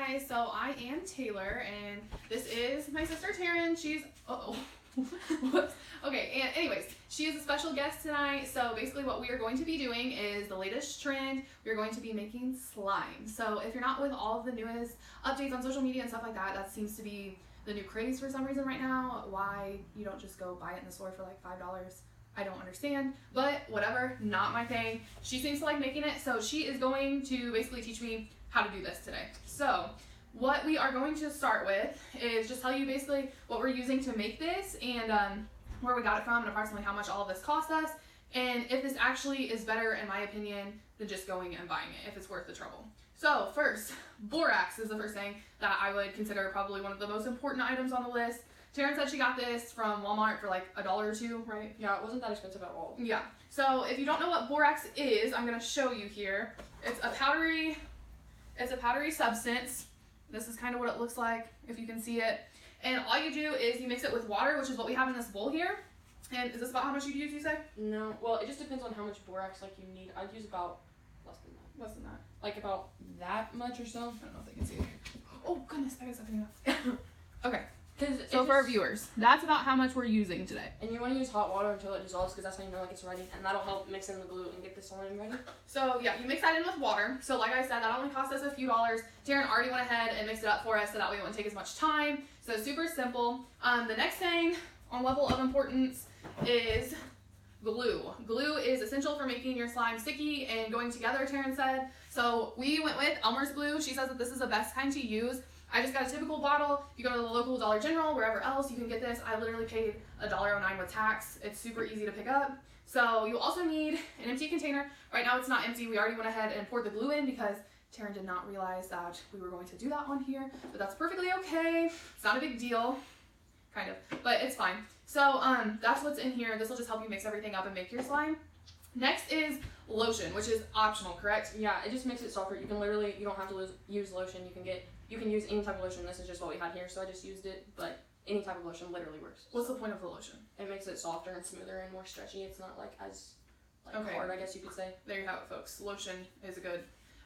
guys, so I am Taylor and this is my sister Taryn. She's whoops. Okay, and anyways, she is a special guest tonight. So basically what we are going to be doing is the latest trend. We're going to be making slime. So if you're not with all of the newest updates on social media and stuff like that, that seems to be the new craze for some reason right now. Why you don't just go buy it in the store for like $5? I don't understand, but whatever, not my thing. She seems to like making it, so she is going to basically teach me how to do this today. So what we are going to start with is just tell you basically what we're using to make this and where we got it from and approximately how much all of this cost us, and if this actually is better, in my opinion, than just going and buying it, if it's worth the trouble. So first, Borax is the first thing that I would consider probably one of the most important items on the list. Taryn said she got this from Walmart for like $1 or $2, right? Yeah, it wasn't that expensive at all. Yeah. So if you don't know what borax is, I'm gonna show you here. It's a powdery substance. This is kind of what it looks like, if you can see it. And all you do is you mix it with water, which is what we have in this bowl here. And is this about how much you'd use, you say? No. Well, it just depends on how much borax like you need. I'd use about less than that. Less than that. Like about that much or so. I don't know if they can see it here. Oh goodness, I got something else. Okay. So for our viewers, that's about how much we're using today. And you want to use hot water until it dissolves, because that's how you know like it's ready, and that'll help mix in the glue and get the slime ready. So yeah, you mix that in with water. So like I said, that only cost us a few dollars. Taryn already went ahead and mixed it up for us, so that way it wouldn't take as much time. So super simple. The next thing on level of importance is glue. Glue is essential for making your slime sticky and going together, Taryn said. So we went with Elmer's glue. She says that this is the best kind to use. I just got a typical bottle. You go to the local Dollar General, wherever else, you can get this. I literally paid $1.09 with tax. It's super easy to pick up. So you also need an empty container. Right now it's not empty. We already went ahead and poured the glue in because Taryn did not realize that we were going to do that on here, but that's perfectly okay. It's not a big deal, kind of, but it's fine. So that's what's in here. This will just help you mix everything up and make your slime. Next is lotion, which is optional, correct? Yeah, it just makes it softer. You can literally, you don't have to use lotion. You can use any type of lotion. This is just what we had here, so I just used it, but any type of lotion literally works. What's the point of the lotion? It makes it softer and smoother and more stretchy. It's not like as okay. hard, I guess you could say. There you have it, folks. Lotion is a good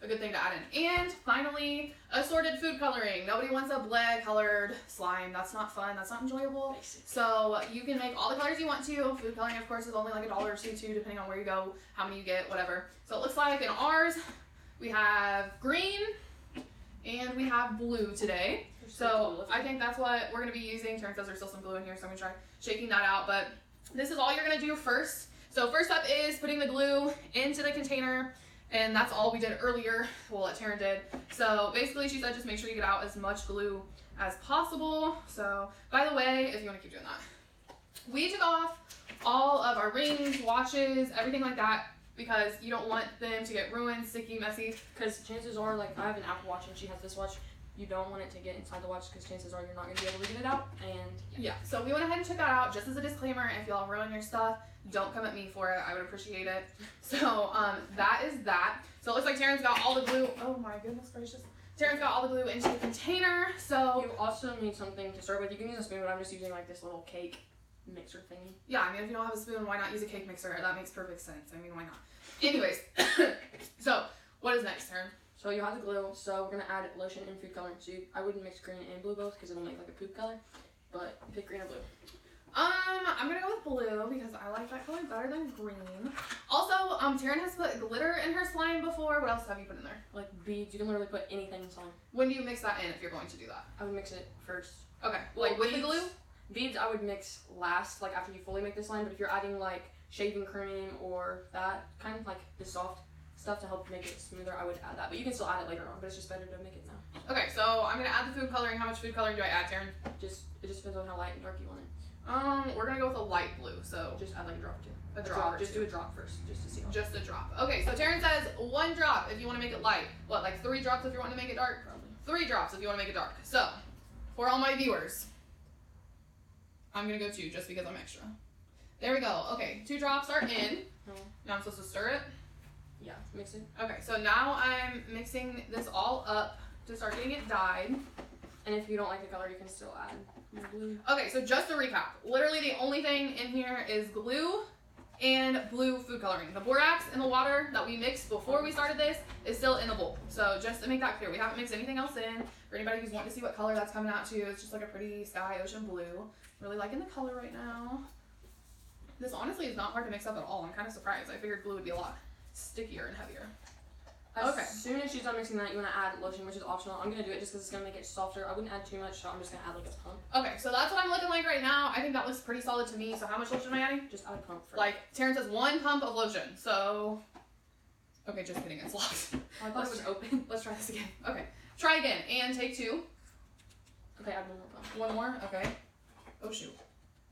thing to add in. And finally, assorted food coloring. Nobody wants a black colored slime. That's not fun. That's not enjoyable. Basic. So you can make all the colors you want to. Food coloring, of course, is only like $1 or $2 too, depending on where you go, how many you get, whatever. So it looks like in ours, we have green and we have blue today. So I think that's what we're going to be using. Taryn says there's still some glue in here, so I'm going to try shaking that out. But this is all you're going to do first. So first up is putting the glue into the container. And that's all we did earlier, well, that Taryn did. So basically she said just make sure you get out as much glue as possible. So by the way, if you want to keep doing that, we took off all of our rings, watches, everything like that, because you don't want them to get ruined, sticky, messy. Because chances are, like, I have an Apple Watch and she has this watch. You don't want it to get inside the watch because chances are you're not going to be able to get it out. And yeah, so we went ahead and took that out just as a disclaimer. If y'all ruin your stuff, don't come at me for it. I would appreciate it. So that is that. So it looks like Taryn's got all the glue. Oh my goodness gracious. Taryn's got all the glue into the container. So you also need something to start with. You can use a spoon, but I'm just using like this little cake mixer thingy. Yeah, I mean, if you don't have a spoon, why not use a cake mixer? That makes perfect sense. I mean, why not? Anyways, so what is next, Taryn? So you have the glue, so we're going to add lotion and food coloring. So I wouldn't mix green and blue both because it'll make like a poop color, but pick green or blue. I'm going to go with blue because I like that color better than green. Also, Taryn has put glitter in her slime before. What else have you put in there? Like beads. You can literally put anything in slime. When do you mix that in if you're going to do that? I would mix it first. Okay, like with the glue? Beads I would mix last, like after you fully make the slime, but if you're adding like shaving cream or that kind of like the soft stuff to help make it smoother, I would add that. But you can still add it later on, but it's just better to make it now. Okay, so I'm going to add the food coloring. How much food coloring do I add, Taryn? It just depends on how light and dark you want it. We're going to go with a light blue, so just add like a drop or two. A drop. Just do a drop first, just to see how. Just a drop. Okay, so Taryn says 1 drop if you want to make it light. What, like 3 drops if you want to make it dark? Probably. 3 drops if you want to make it dark. So, for all my viewers, I'm going to go 2 just because I'm extra. There we go. Okay, 2 drops are in. Now I'm supposed to stir it? Yeah, mix it. Okay, so now I'm mixing this all up to start getting it dyed. And if you don't like the color, you can still add blue. Okay, so just to recap, literally the only thing in here is glue and blue food coloring. The borax in the water that we mixed before we started this is still in the bowl. So just to make that clear, we haven't mixed anything else in. For anybody who's wanting to see what color that's coming out to, it's just like a pretty sky ocean blue. Really liking the color right now. This honestly is not hard to mix up at all. I'm kind of surprised. I figured blue would be a lot stickier and heavier. As soon as she's done mixing that, you want to add lotion, which is optional. I'm going to do it just because it's going to make it softer. I wouldn't add too much, so I'm just going to add like a pump. Okay, so that's what I'm looking like right now. I think that looks pretty solid to me. So how much lotion am I adding? Just add a pump first. Like, Taryn says 1 pump of lotion. So, okay, just kidding. It's locked. I thought it was open. Let's try this again. Okay, try again. And take 2. Okay, add 1 more pump. 1 more? Okay. Oh, shoot.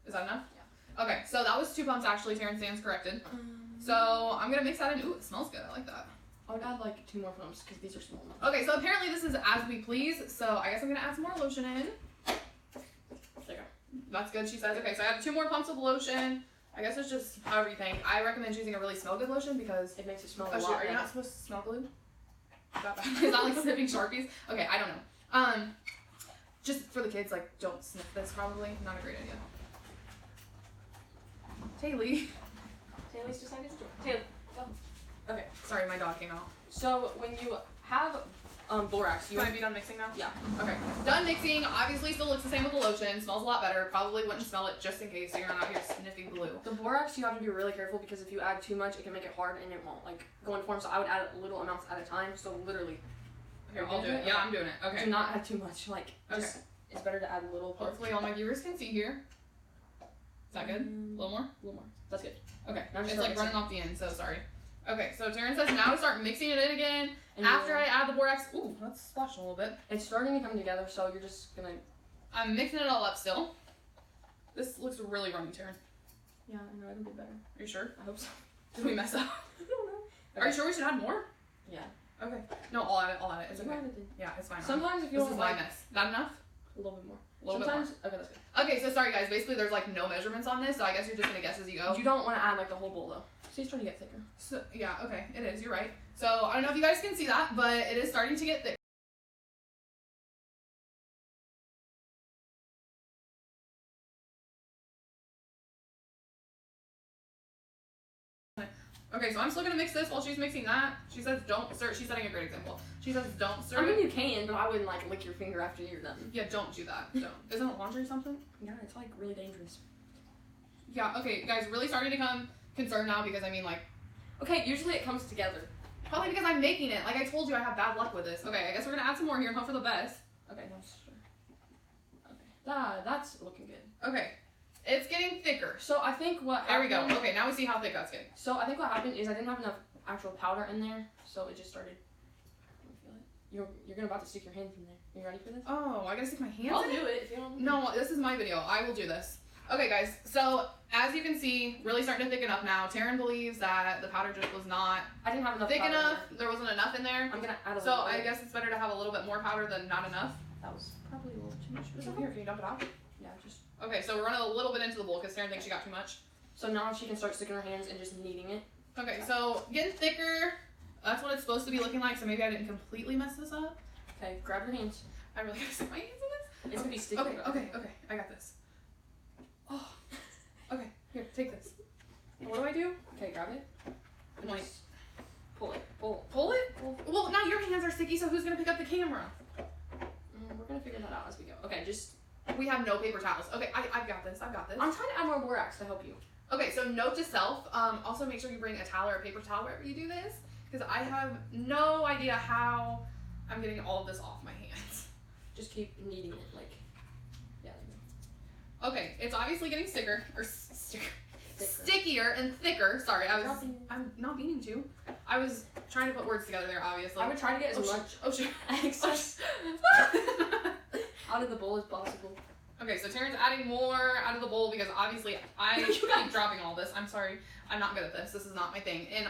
Is that enough? Yeah. Okay, so that was 2 pumps actually. Taryn stands corrected. So I'm going to mix that in. Ooh, it smells good. I like that. I would add like 2 more pumps because these are small enough. Okay, so apparently this is as we please. So I guess I'm going to add some more lotion in. There you go. That's good, she says. Okay, so I added 2 more pumps of lotion. I guess it's just however you think. I recommend using a really smell good lotion because it makes it smell a a lot Are better. you not supposed to smell glue? Is that bad? Is that like sniffing Sharpies? Okay, I don't know. Just for the kids, like, don't sniff this probably. Not a great idea. Taylor. Taylor's decided to join. Taylor, go. Okay, sorry, my dog came out. So when you have borax, you want to be done mixing now? Yeah. Okay, done mixing. Obviously still looks the same with the lotion. Smells a lot better. Probably wouldn't smell it just in case so you're not out here sniffing glue. The borax, you have to be really careful because if you add too much, it can make it hard and it won't like go in form. So I would add little amounts at a time. So literally. Here, I'll do it. Yeah, I'm doing it. Okay. Do not add too much. Like, just, it's better to add a little. Hopefully all my viewers can see here. Is that good? A little more? A little more. That's good. Okay. Now It's like running off the end, so sorry. Okay, so Taryn says now to start mixing it in again. And after I add the borax, ooh, that's splashing a little bit. It's starting to come together, so you're just gonna. I'm mixing it all up still. This looks really runny, Taryn. Yeah, I know it'll be better. Are you sure? I hope so. Did we mess up? I don't know. Okay. Are you sure we should add more? Yeah. Okay. No, I'll add it. I'll add it. It's okay. Yeah, it's fine. Sometimes if you this don't is like my mess. That enough? a little bit more. A little Sometimes, bit more. Okay, that's good. Okay, so sorry guys. Basically, there's like no measurements on this, so I guess you're just gonna guess as you go. You don't want to add like the whole bowl though. See, it's starting to get thicker. So yeah, okay, it is. You're right. So I don't know if you guys can see that, but it is starting to get thick. Okay, so I'm still gonna mix this while she's mixing that. She says don't stir. She's setting a great example. She says don't stir. I mean, you can, but I wouldn't like lick your finger after you're done. Yeah, don't do that. Don't. Isn't it laundry or something? Yeah, it's like really dangerous. Yeah. Okay, guys, really starting to become concerned now because I mean like. Okay, usually it comes together. Probably because I'm making it. Like I told you, I have bad luck with this. Okay, I guess we're gonna add some more here and hope for the best. Okay, no, sure. Okay, that's looking good. Okay, it's getting thicker. So I think what There we go. Okay, now we see how thick that's getting. So I think what happened is I didn't have enough actual powder in there, so it just started. Let me feel it. You're gonna about to stick your hands in there. Are you ready for this? Oh, I gotta stick my hands I'll in do it? it if you don't. No, this is my video. I will do this. Okay, guys. So as you can see, really starting to thicken up now. Taryn believes that the powder just was not I didn't have enough thick powder enough. There wasn't enough in there. I'm gonna add a So little I bit. guess it's better to have a little bit more powder than not enough. That was probably a little too much. It's okay. Here, can you dump it out? Yeah, just. Okay, so we're running a little bit into the bowl because Taryn thinks she got too much. So now she can start sticking her hands and just kneading it. Okay, so getting thicker. That's what it's supposed to be looking like. So maybe I didn't completely mess this up. Okay, grab your hands. I really gotta stick my hands in this. It's gonna be sticky. Okay. I got this. Oh. Okay. Here, take this. What do I do? Okay, grab it. And Wait. just pull it. Pull. Pull it? Well, now your hands are sticky, so who's gonna pick up the camera? We're gonna figure that out as we go. Okay, just. We have no paper towels. Okay, I've got this. I've got this. I'm trying to add more borax to help you. Okay, so note to self. Also make sure you bring a towel or a paper towel wherever you do this, because I have no idea how I'm getting all of this off my hands. Just keep kneading it, like. Yeah. Okay, it's obviously getting sticker or sticker. Thicker. Stickier and thicker. Sorry, I'm not meaning to. I was trying to put words together there, obviously. I would try to get as much excess out of the bowl as possible. Okay, so Taryn's adding more out of the bowl because obviously I keep dropping all this. I'm sorry. I'm not good at this. This is not my thing. And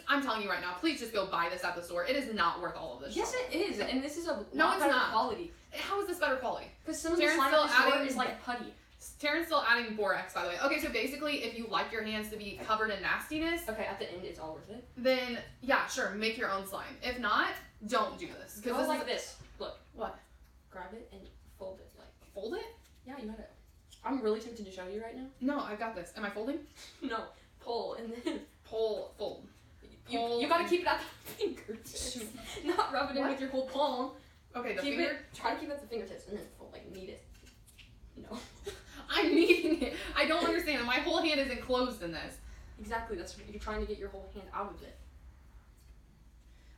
I'm telling you right now, please just go buy this at the store. It is not worth all of this. Yes, it is. And this is a No, lot it's better not. quality. How is this better quality? Because some of the Taryn's slime still at the store adding- is like putty. Taryn's still adding borax, by the way. Okay, so basically, if you like your hands to be covered in nastiness, Okay, at the end, it's all worth it. then yeah, sure, make your own slime. If not, don't do this. Go This like is, this. Look. What? Grab it and fold it. Like. Fold it? Yeah, you got it. I'm really tempted to show you right now. No, I've got this. Am I folding? No. pull and then Fold. you gotta keep it at the fingertips. Not rub it in with your whole palm. Okay, Try to keep it at the fingertips and then fold, like knead it. No. I'm kneading it. I don't understand. My whole hand is enclosed in this. Exactly. That's what you're trying to get your whole hand out of it.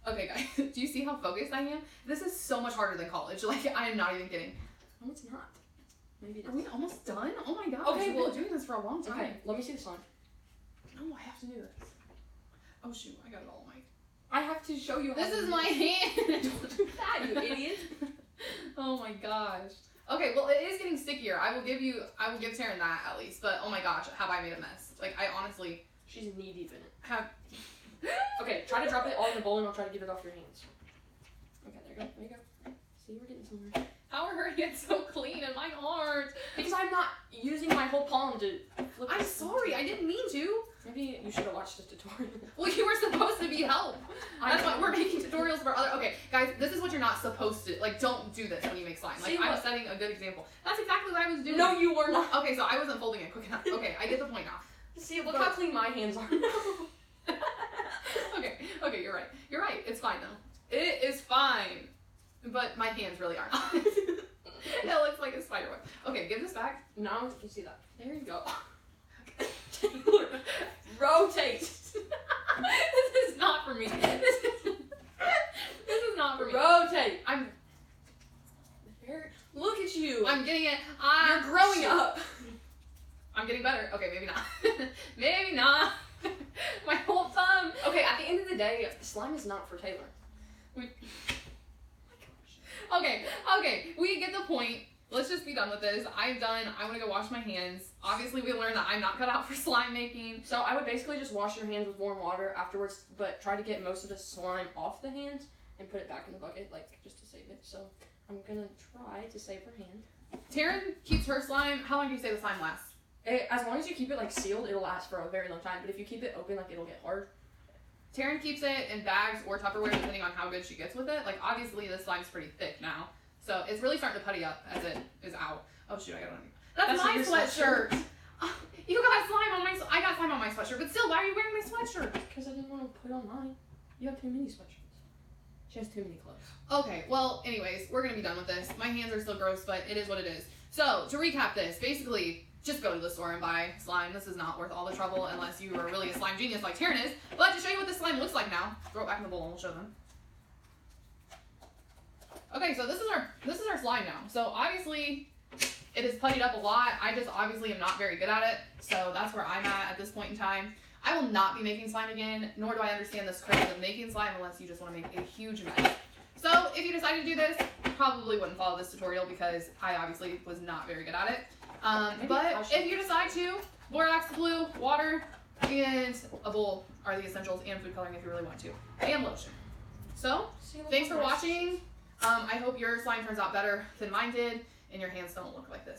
Okay, guys. Do you see how focused I am? This is so much harder than college. Like, I am not even kidding. No, it's not. Maybe it is. Are we almost done? Oh my gosh. Okay, we've been doing this for a long time. Okay, let me see the slime. No, I have to do this. Oh shoot, I got it all on my... I have to show you how This to is do my it. hand! Don't do that, you idiot. Oh my gosh. Okay, well, it is getting stickier. I will give Taryn that at least. But oh my gosh, have I made a mess? Like, I honestly She's knee deep in it. have... Okay, try to drop it all in the bowl and I'll try to get it off your hands. Okay, there you go. See, we're getting somewhere. How are her hands so clean and mine aren't? Because I'm not using my whole palm to flip I'm it. sorry, I didn't mean to. Maybe you should have watched this tutorial. Well, you were supposed to be help. That's I why we're making tutorials for other... Okay, guys, this is what you're not supposed to... Like, don't do this when you make slime. Like, See, I'm look. setting a good example. That's exactly what I was doing. No, you were not. Okay, so I wasn't folding it quick enough. Okay, I get the point now. See, look how clean my hands are now. Okay, you're right. You're right. It's fine though. It is fine. But my hands really aren't. It looks like a spider web. Okay, give this back. Now you see that. There you go. Rotate. This is not for me. This is not for me. Rotate. I'm Look at you. getting it. You're growing up. I'm getting better. Okay, maybe not. Maybe not. My whole thumb. Okay, at the end of the day, slime is not for Taylor. Okay, we get the point. Let's just be done with this. I'm done. I want to go wash my hands. Obviously, we learned that I'm not cut out for slime making. So I would basically just wash your hands with warm water afterwards, but try to get most of the slime off the hands and put it back in the bucket, like, just to save it. So I'm gonna try to save her hand. Taryn keeps her slime. How long do you say the slime lasts? As long as you keep it, like, sealed, it'll last for a very long time, but if you keep it open, like, it'll get hard. Taryn keeps it in bags or Tupperware, depending on how good she gets with it. Like, obviously, this slime's pretty thick now. So it's really starting to putty up as it is out. Oh, shoot, I got it on you. That's my sweatshirt. You got slime on my... I got slime on my sweatshirt, but still, why are you wearing my sweatshirt? Because I didn't want to put on mine. You have too many sweatshirts. She has too many clothes. Okay, well, anyways, we're going to be done with this. My hands are still gross, but it is what it is. So, to recap this, basically, just go to the store and buy slime. This is not worth all the trouble unless you are really a slime genius like Taryn is. But to show you what this slime looks like now, throw it back in the bowl and we'll show them. Okay, so this is our slime now. So obviously it is puttied up a lot. I just obviously am not very good at it. So that's where I'm at this point in time. I will not be making slime again, nor do I understand this craze of making slime unless you just want to make a huge mess. So if you decide to do this, probably wouldn't follow this tutorial because I obviously was not very good at it. But if you decide to, borax glue, water, and a bowl are the essentials, and food coloring if you really want to, and lotion. So, thanks for watching. I hope your slime turns out better than mine did, and your hands don't look like this.